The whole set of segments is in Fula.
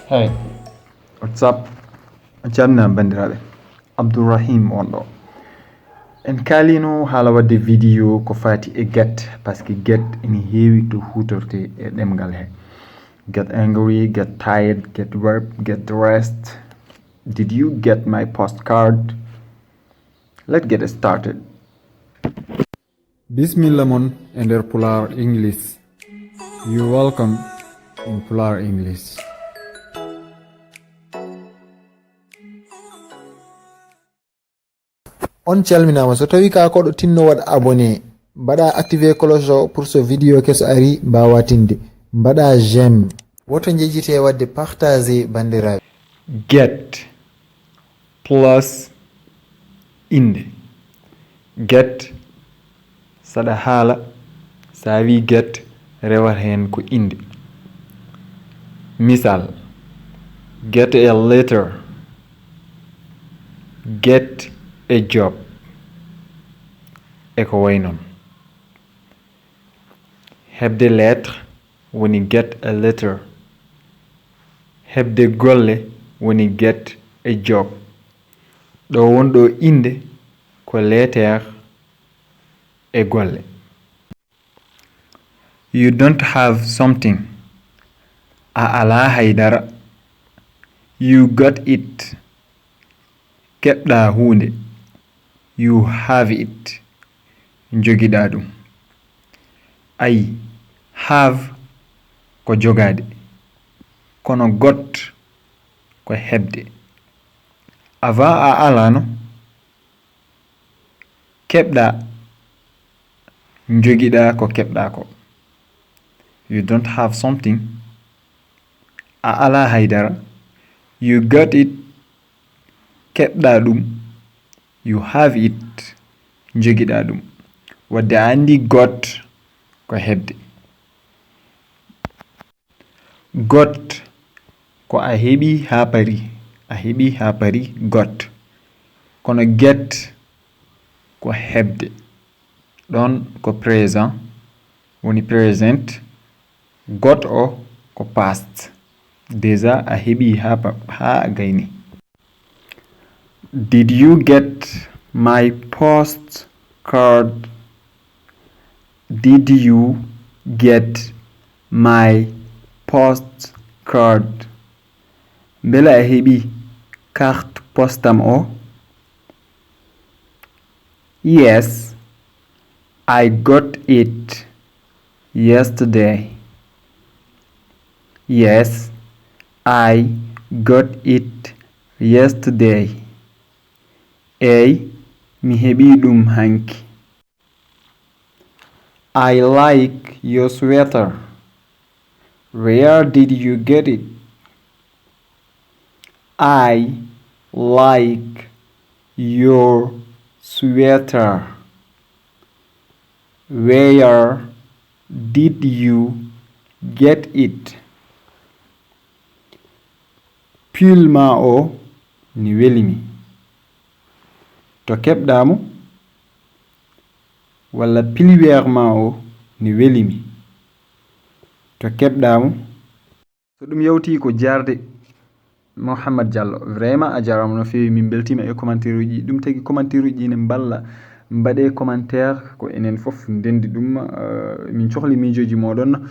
Hey, what's up? Jamna bandiraabe. Abdurrahim wonɗo. En kalino haala wadde video ko fati e get parce que get ene heewi to hutorte e ɗemgal he. Get angry, get tired, get verb, get rest. Did you get my postcard? Let's get started. Bismillah mon e nder Pulaar English. You're welcome in Pulaar English. On calminama so tawi ka koɗo tinno waɗa abonné mbaɗa activer cloche o pour so vidéo keso ari mbawa tinde mbaɗa j'aime woto njejite wadde partager bandiraɓe. Get plus inde. Get saɗa haala sa wi get rewat hen ko inde. Misal, get a letter, get a job, e ko way non. Hebde lettre woni get a letter. Hebde golle woni get a job. Ɗo wonɗo inde ko letter e golle. You don't have something. A ala haydara. You got it. Keɓɗa hunde. You have it. Jogiɗa ɗum. Ayi, have ko jogade. Kono got ko hebde. Ava a alano. Keɓɗa jogiɗa ko keɓɗa ko. You don't have something. A ala haydara. You got it. Keɓɗa ɗum. You have it. Jogiɗa ɗum. Wadde andi got ko hebde. Got ko a heɓi ha pari. A heɓi ha pari got. Kono get ko hebde. Ɗon ko présent woni present. Got o ko past. Déjà a heɓi ha gayni. Did you get my postcard? Did you get my postcard? Bela a heɓi carte postam o? Yes, I got it yesterday. Yes, I got it yesterday. Mi heɓi ɗum hanki. I like your sweater. Where did you get it? I like your sweater. Where did you get it? Pull ma o ni welimi. To keɓɗamo walla pilweer ma o ni welimi. To keɓɗamo. So ɗum yawti ko jarde Mohammad Diallo. Vraiment a jarama no fewi. Min beltima e commentaire uji. Ɗum tagi commentaire uji ne mballa. Mbaɗe commentaire ko enen fof ndendi ɗum. Min cohli mijoji moɗon.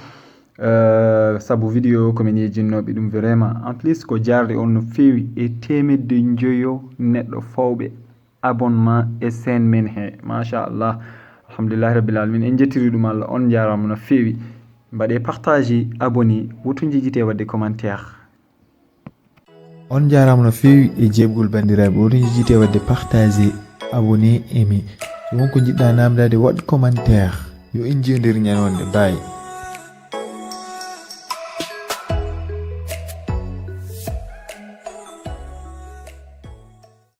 Sabu vidéo ko min yejjinnoɓe ɗum vraiment en plus ko jarde on no fewi e temedde joyo neɗɗo fawɓe abonnement e sen men he. Machallah. Alhamdulillah rabbil alamin. En jettiri ɗum Allah. On jarama no fewi. Mbaɗe partager, abonné, woto njejite wadde commentaire. On jarama no fewi e jebgol bandiraɓe woto njejite wadde partager, abonné, aimé. So wonko jiɗɗa namdade waɗ commentaire. Yo en jewdir ñanonde. Bye.